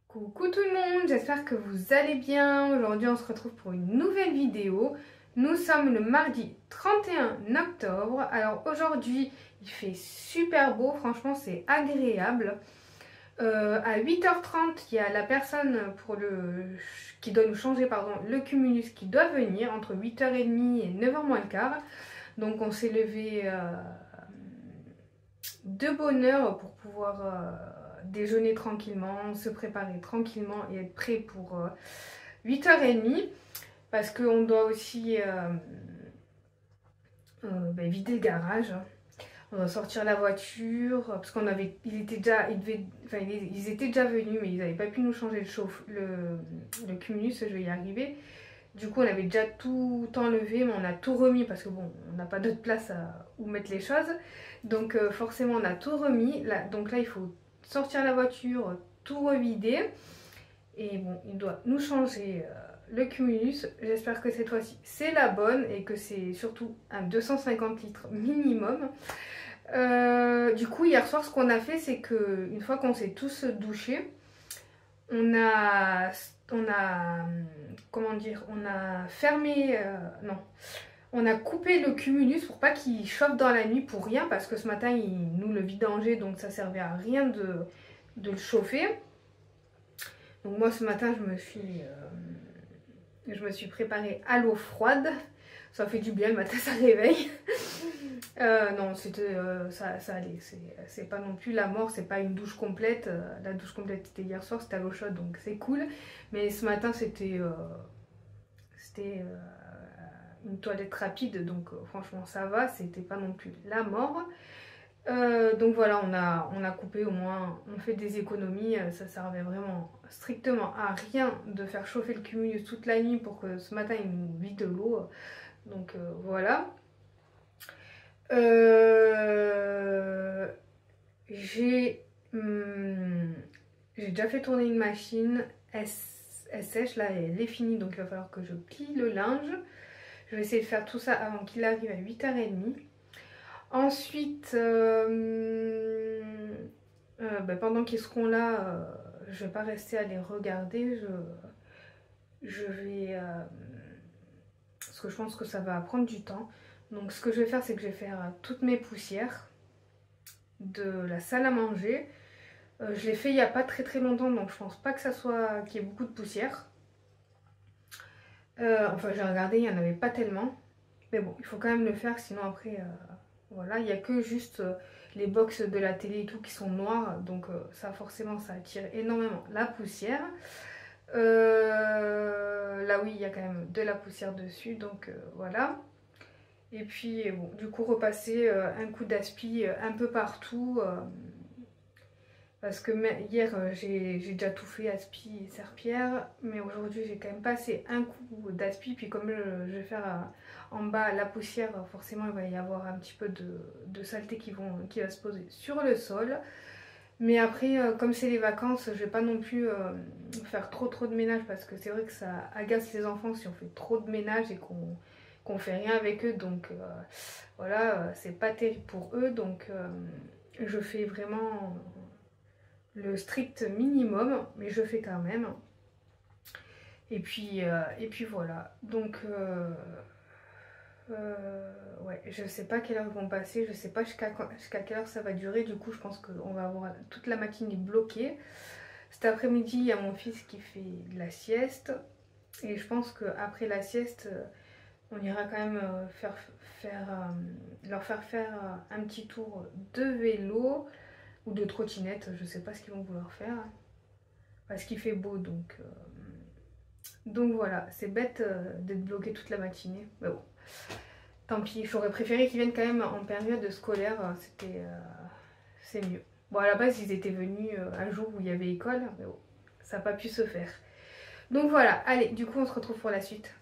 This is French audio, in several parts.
Coucou tout le monde, j'espère que vous allez bien. Aujourd'hui on se retrouve pour une nouvelle vidéo. Nous sommes le mardi 31 octobre. Alors aujourd'hui il fait super beau, franchement c'est agréable. À 8h30 il y a la personne qui doit nous changer le cumulus qui doit venir entre 8h30 et 9h moins le quart. Donc on s'est levé de bonne heure pour pouvoir déjeuner tranquillement, se préparer tranquillement et être prêt pour 8h30 parce qu'on doit aussi vider le garage. On doit sortir la voiture parce ils étaient déjà venus mais ils n'avaient pas pu nous changer le cumulus, je vais y arriver. Du coup on avait déjà tout enlevé mais on a tout remis parce que bon on n'a pas d'autre place où mettre les choses. Donc forcément on a tout remis. Donc là il faut sortir la voiture, tout revider. Et bon, il doit nous changer le cumulus. J'espère que cette fois-ci c'est la bonne et que c'est surtout un 250 litres minimum. Du coup, hier soir, ce qu'on a fait, c'est que une fois qu'on s'est tous douchés, on a fermé, on a coupé le cumulus pour pas qu'il chauffe dans la nuit pour rien parce que ce matin il nous le vidangeait donc ça servait à rien de le chauffer. Donc moi ce matin je me suis préparée à l'eau froide. Ça fait du bien le matin, ça réveille. Non, ça allait. C'est pas non plus la mort, c'est pas une douche complète. La douche complète c'était hier soir, c'était à l'eau chaude donc c'est cool. Mais ce matin c'était une toilette rapide donc franchement ça va, c'était pas non plus la mort. Donc voilà, on a coupé, au moins on fait des économies. Ça servait vraiment strictement à rien de faire chauffer le cumulus toute la nuit pour que ce matin il nous vide de l'eau. Donc voilà. J'ai déjà fait tourner une machine, elle sèche là, elle est finie donc il va falloir que je plie le linge. Je vais essayer de faire tout ça avant qu'il arrive à 8h30. Ensuite, pendant qu'ils seront là, je vais pas rester à les regarder. Je vais... parce que je pense que ça va prendre du temps. Donc ce que je vais faire, c'est que je vais faire toutes mes poussières de la salle à manger. Je l'ai fait il n'y a pas très longtemps, donc je pense pas que qu'il y ait beaucoup de poussière. Enfin j'ai regardé, il n'y en avait pas tellement. Mais bon, il faut quand même le faire, sinon après... voilà, il n'y a que juste les box de la télé et tout qui sont noirs, donc ça forcément ça attire énormément la poussière. Là oui, il y a quand même de la poussière dessus, donc voilà. Et puis bon, du coup repasser un coup d'aspi un peu partout, parce que hier j'ai déjà tout fait, aspi et serpillère, mais aujourd'hui j'ai quand même passé un coup d'aspi, puis comme je vais faire... en bas, la poussière, forcément, il va y avoir un petit peu de saleté qui va se poser sur le sol. Mais après, comme c'est les vacances, je vais pas non plus faire trop de ménage parce que c'est vrai que ça agace les enfants si on fait trop de ménage et qu'on fait rien avec eux. Donc voilà, c'est pas terrible pour eux. Donc je fais vraiment le strict minimum, mais je fais quand même. Et puis voilà. Donc... ouais, je sais pas quelle heure ils vont passer, je sais pas jusqu'à quelle heure ça va durer. Du coup je pense qu'on va avoir toute la matinée bloquée. Cet après-midi il y a mon fils qui fait de la sieste et je pense qu'après la sieste on ira quand même leur faire faire un petit tour de vélo ou de trottinette, je sais pas ce qu'ils vont vouloir faire. parce qu'il fait beau, donc voilà, c'est bête d'être bloqué toute la matinée, mais bon, tant pis, j'aurais préféré qu'ils viennent quand même en période scolaire, c'est mieux. Bon, à la base, ils étaient venus un jour où il y avait école, mais bon, ça n'a pas pu se faire. Donc voilà, allez, du coup, on se retrouve pour la suite.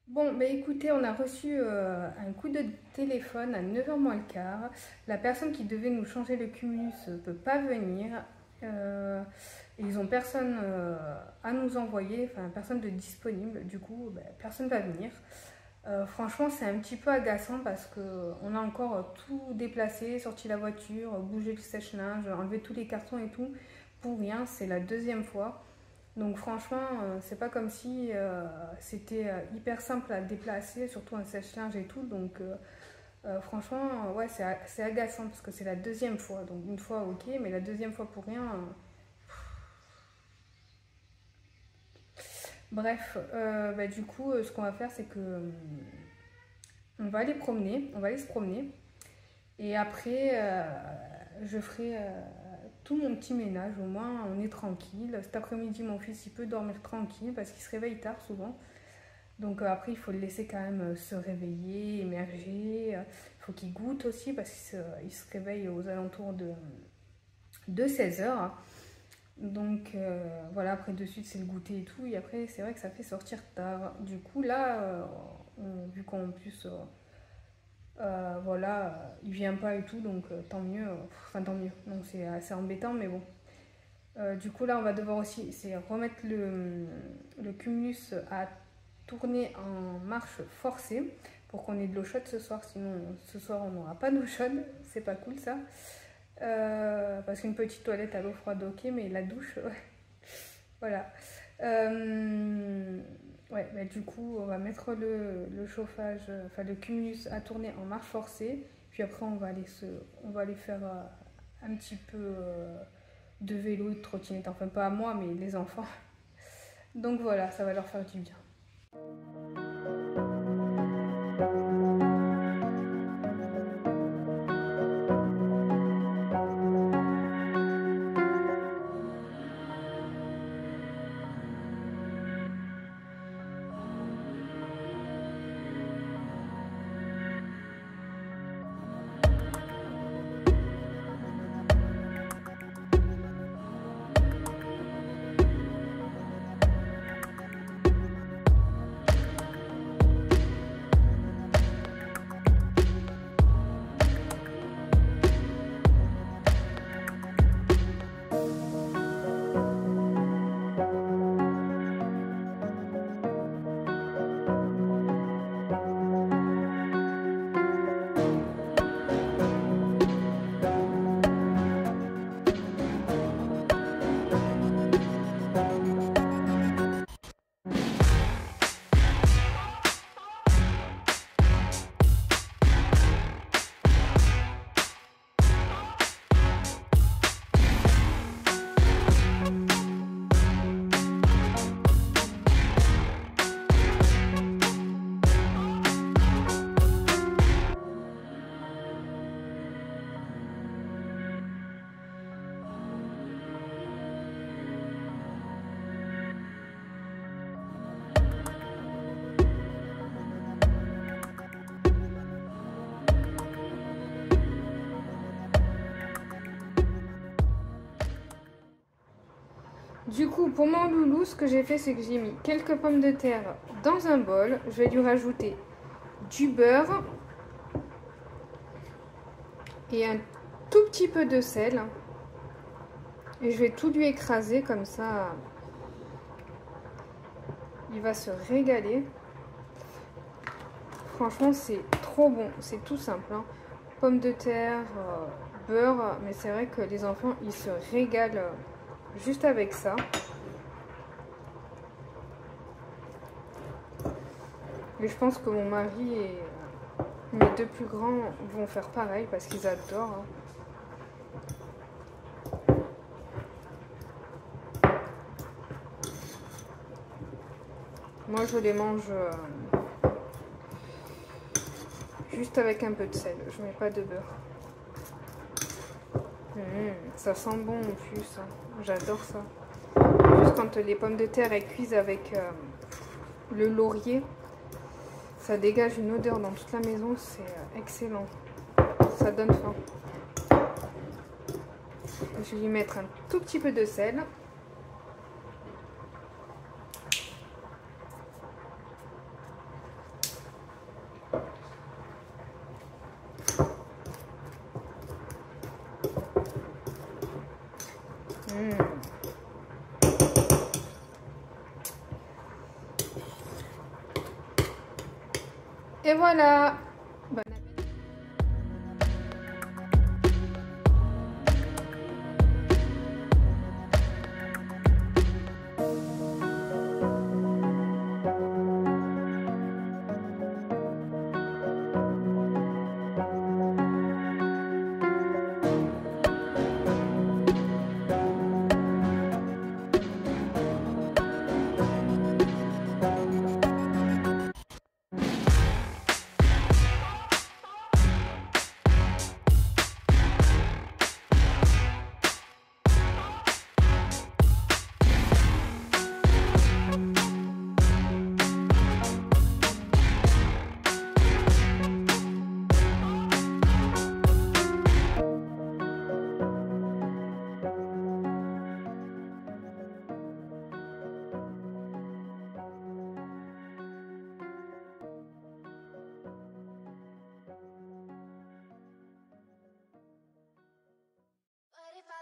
Bon, bah écoutez, on a reçu un coup de téléphone à 9h moins le quart. La personne qui devait nous changer le cumulus ne peut pas venir. Ils ont personne à nous envoyer, enfin personne de disponible. Du coup, bah, personne ne va venir. Franchement, c'est un petit peu agaçant parce qu'on a encore tout déplacé, sorti la voiture, bougé le sèche-linge, enlevé tous les cartons et tout. Pour rien, c'est la deuxième fois. Donc franchement, c'est pas comme si c'était hyper simple à déplacer, surtout un sèche-linge et tout. Donc franchement, ouais, c'est agaçant parce que c'est la deuxième fois. Donc une fois, ok, mais la deuxième fois pour rien. Bref, bah, du coup, ce qu'on va faire, c'est que on va aller promener, on va aller se promener. Et après, je ferai tout mon petit ménage, au moins on est tranquille. Cet après-midi, mon fils il peut dormir tranquille parce qu'il se réveille tard souvent. Donc après, il faut le laisser quand même se réveiller, émerger. Il faut qu'il goûte aussi parce qu'il se réveille aux alentours de 16h. Donc voilà, après de suite c'est le goûter et tout. Et après, c'est vrai que ça fait sortir tard. Du coup, là, vu qu'en plus... voilà, il vient pas et tout, donc tant mieux, enfin tant mieux, donc c'est assez embêtant, mais bon. Du coup là on va devoir aussi remettre le cumulus à tourner en marche forcée pour qu'on ait de l'eau chaude ce soir, sinon ce soir on n'aura pas d'eau chaude, c'est pas cool ça. Parce qu'une petite toilette à l'eau froide ok, mais la douche, ouais. Voilà. Ouais, bah du coup, on va mettre le chauffage, enfin le cumulus à tourner en marche forcée. Puis après, on va aller faire un petit peu de vélo et de trottinette. Enfin, pas à moi, mais les enfants. Donc voilà, ça va leur faire du bien. Du coup, pour mon loulou, ce que j'ai fait, c'est que j'ai mis quelques pommes de terre dans un bol. Je vais lui rajouter du beurre et un tout petit peu de sel. Et je vais tout lui écraser comme ça. Il va se régaler. Franchement, c'est trop bon. C'est tout simple, hein. Pommes de terre, beurre. Mais c'est vrai que les enfants, ils se régalent juste avec ça. Et je pense que mon mari et mes deux plus grands vont faire pareil parce qu'ils adorent, hein. Moi, je les mange juste avec un peu de sel. Je mets pas de beurre. Ça sent bon en plus, hein. J'adore ça. En plus, quand les pommes de terre elles cuisent avec le laurier, ça dégage une odeur dans toute la maison. C'est excellent. Ça donne faim. Je vais lui mettre un tout petit peu de sel. Et voilà. Bon appétit.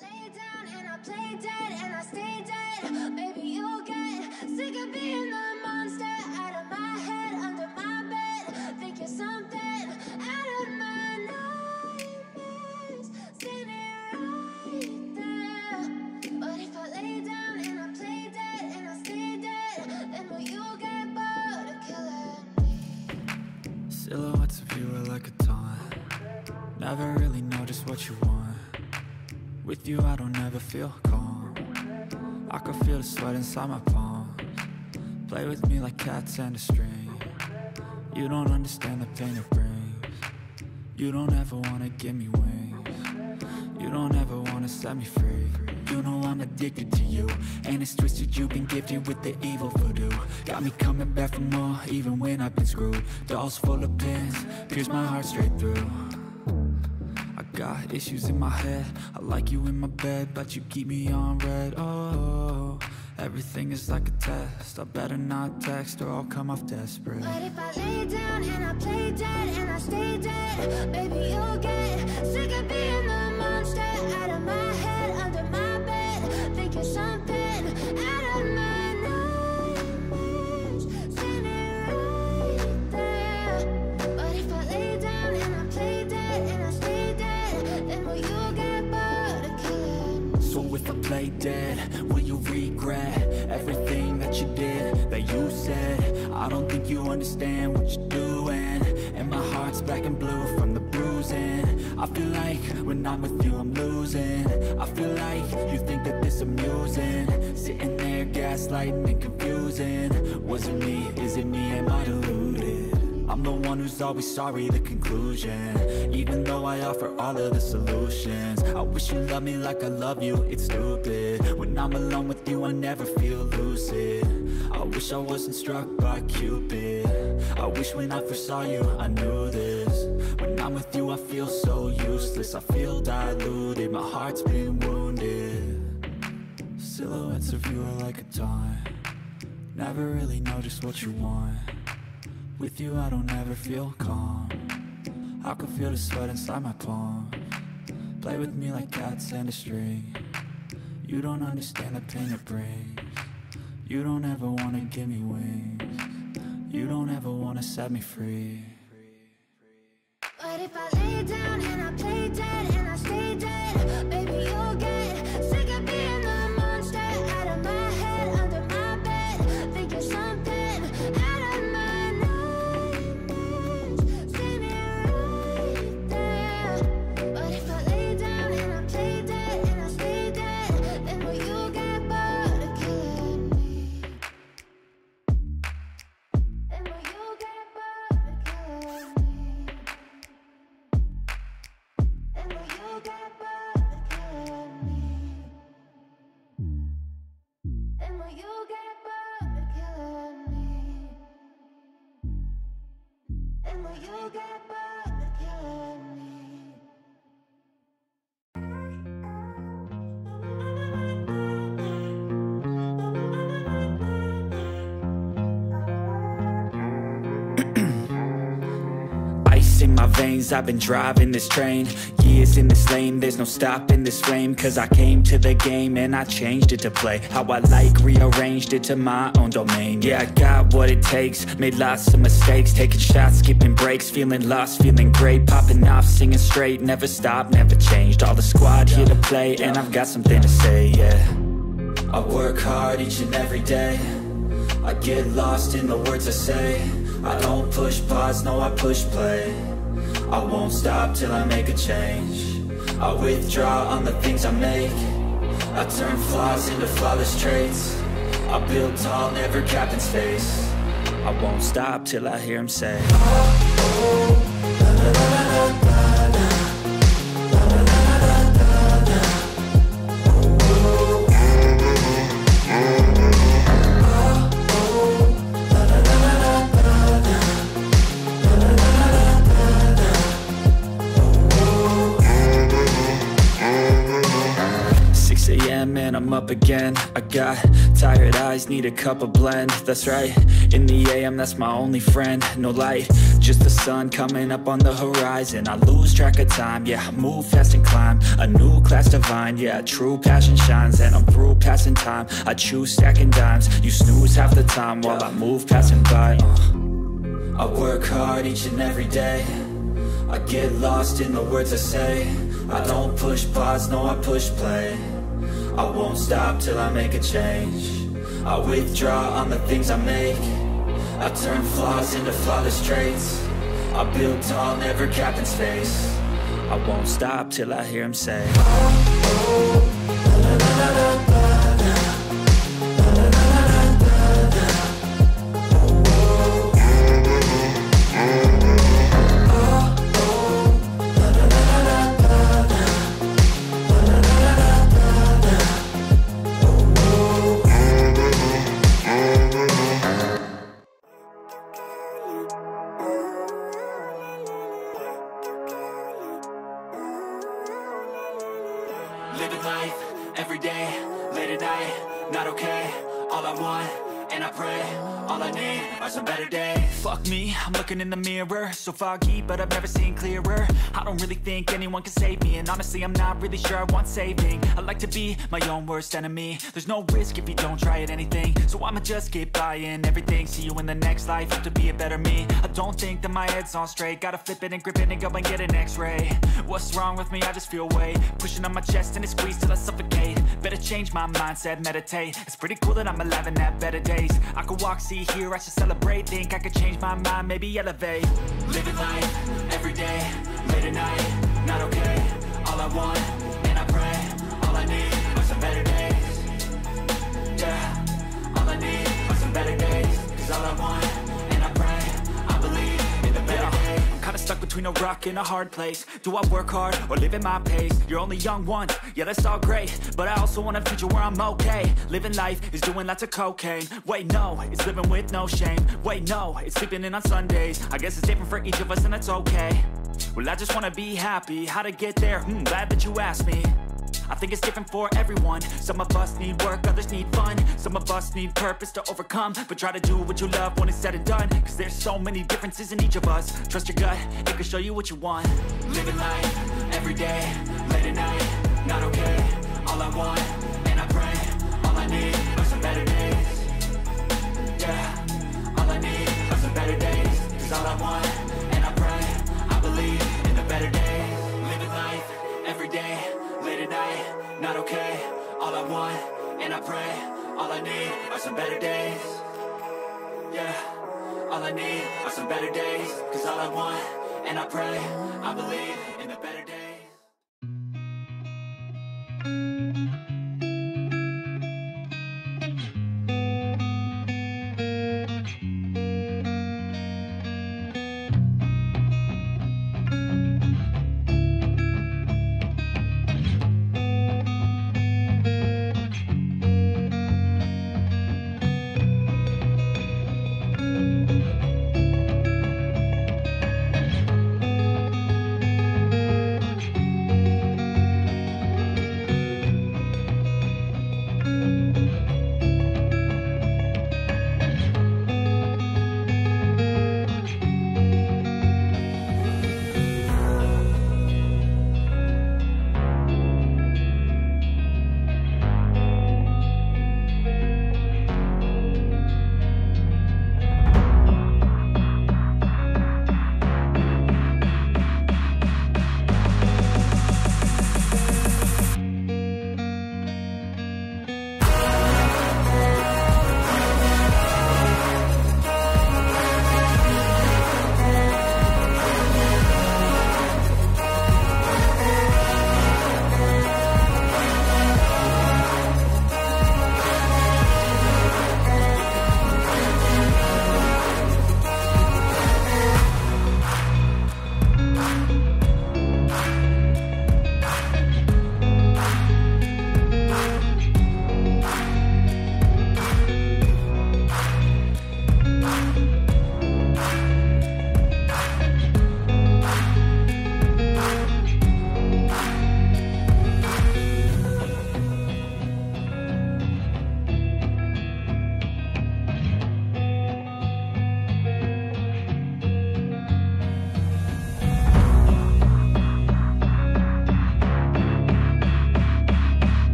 Lay down and I play dead and I stay dead. Maybe you'll get sick of being the monster out of my head, under my bed. Think you're something out of my nightmares, standing right there. But if I lay down and I play dead and I stay dead, then will you get bored of killing me? Silhouettes of you are like a taunt. Never really know just what you want. With you I don't ever feel calm. I can feel the sweat inside my palms. Play with me like cats and a string. You don't understand the pain it brings. You don't ever wanna give me wings. You don't ever wanna set me free. You know I'm addicted to you, and it's twisted, you've been gifted with the evil voodoo. Got me coming back for more, even when I've been screwed. Dolls full of pins, pierce my heart straight through. Got issues in my head, I like you in my bed, but you keep me on red. Oh, everything is like a test. I better not text or I'll come off desperate. But if I lay down and I play dead and I stay dead, baby you'll get sick of being the monster out of my head, under my bed. Think you're something out of my nightmares, standing right there. But if I lay down and I play dead and I stay dead, then will you get bored of killing me? So if I play dead, will you regret everything that you did, that you said? I don't think you understand what you're doing, and my heart's black and blue from the bruising. I feel like when I'm with you I'm losing. I feel like you think that this amusing, sitting there gaslighting and confusing. Was it me? Is it me? Am I deluded? I'm the one who's always sorry, the conclusion. Even though I offer all of the solutions, I wish you loved me like I love you, it's stupid. When I'm alone with you I never feel lucid. I wish I wasn't struck by Cupid. I wish when I first saw you I knew this. When I'm with you I feel so useless, I feel diluted, my heart's been wounded. Silhouettes of you are like a taunt. Never really know just what you want. With you I don't ever feel calm. I can feel the sweat inside my palm. Play with me like cats and a string. You don't understand the pain it brings. You don't ever wanna give me wings. You don't ever wanna set me free. But if I lay down and I play dead and I stay dead, baby, you'll get sick of being the monster out of my head, under my bed, thinking something out of my nightmares, screaming right there. But if I lay down and I play dead and I stay dead, then will you get bored of killing me? Then will you get bored of killing me? And will you get bored of killing me? And will you get bored of killing me? And will you get bored of killing me? Ice in my veins, I've been driving this train. Years in this lane, there's no stopping this flame. Cause I came to the game and I changed it to play how I like, rearranged it to my own domain. Yeah, I got what it takes, made lots of mistakes, taking shots, skipping breaks, feeling lost, feeling great, popping off, singing straight, never stopped, never changed. All the squad here to play and I've got something to say, yeah. I work hard each and every day. I get lost in the words I say. I don't push pause, no I push play. I won't stop till I make a change. I withdraw on the things I make. I turn flaws into flawless traits. I build tall, never capped in space. I won't stop till I hear him say, and I'm up again. I got tired eyes, need a cup of blend. That's right, in the AM, that's my only friend. No light, just the sun coming up on the horizon. I lose track of time, yeah, I move fast and climb a new class divine, yeah, true passion shines. And I'm through passing time, I choose stacking dimes. You snooze half the time while I move passing by. I work hard each and every day. I get lost in the words I say. I don't push pause, no I push play. I won't stop till I make a change. I withdraw on the things I make. I turn flaws into flawless traits. I build tall, never capped in space. I won't stop till I hear him say, living life, every day, late at night, not okay. All I want, and I pray, all I need are some better days. Fuck me, I'm looking in the mirror, so foggy, but I've never seen clearer. I don't really think anyone can save me, and honestly I'm not really sure I want saving. I like to be my own worst enemy. There's no risk if you don't try at anything, so I'ma just keep buying everything. See you in the next life, have to be a better me. I don't think that my head's on straight, gotta flip it and grip it and go and get an x-ray. What's wrong with me? I just feel weight pushing on my chest and it squeezes till I suffocate. Better change my mindset, meditate. It's pretty cool that I'm alive and have better days. I could walk, see, hear, I should celebrate. Think I could change my mind, maybe elevate. Living life, every day, late at night, not okay. All I want, and I pray, all I need are some better days. Yeah, all I need are some better days. Cause all I want, and I pray, I believe in the better days. I'm kinda stuck between a rock and a hard place. Do I work hard or live at my pace? You're only young once, yeah that's all great, but I also want a future where I'm okay. Living life is doing lots of cocaine. Wait no, it's living with no shame. Wait no, it's sleeping in on Sundays. I guess it's different for each of us and that's okay. Well I just wanna be happy, how to get there? Glad that you asked me. I think it's different for everyone. Some of us need work, others need fun. Some of us need purpose to overcome. But try to do what you love when it's said and done. Cause there's so many differences in each of us. Trust your gut, it can show you what you want. Living life, every day, late at night, not okay. All I want, and I pray, all I need are some better days. Yeah, all I need are some better days. Cause all I want, and I pray, I believe in the better days. Living life, every day, late at night, not okay. All I want, and I pray, all I need are some better days. Yeah, all I need are some better days. Cause all I want, and I pray, I believe in the better days.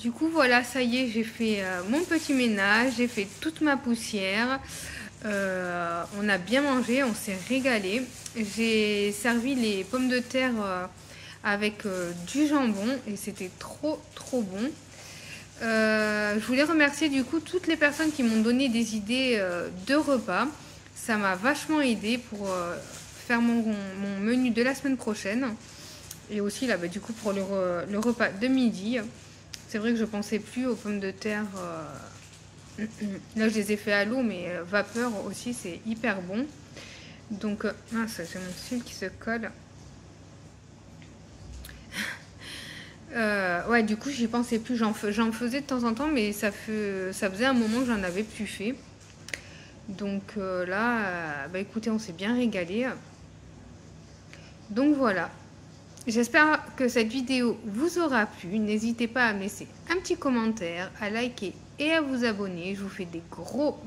Du coup, voilà, ça y est, j'ai fait mon petit ménage, j'ai fait toute ma poussière. On a bien mangé, on s'est régalé. J'ai servi les pommes de terre avec du jambon et c'était trop bon. Je voulais remercier du coup toutes les personnes qui m'ont donné des idées de repas. Ça m'a vachement aidé pour faire mon menu de la semaine prochaine. Et aussi là, du coup pour le repas de midi. C'est vrai que je pensais plus aux pommes de terre. Là je les ai fait à l'eau, mais vapeur aussi c'est hyper bon. Donc mince, j'ai mon cil qui se colle. Ouais, du coup j'y pensais plus, j'en faisais de temps en temps, mais ça faisait un moment que j'en avais plus fait. Donc là, écoutez, on s'est bien régalé. Donc voilà, j'espère que cette vidéo vous aura plu. N'hésitez pas à me laisser un petit commentaire, à liker et à vous abonner. Je vous fais des gros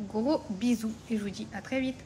bisous et je vous dis à très vite.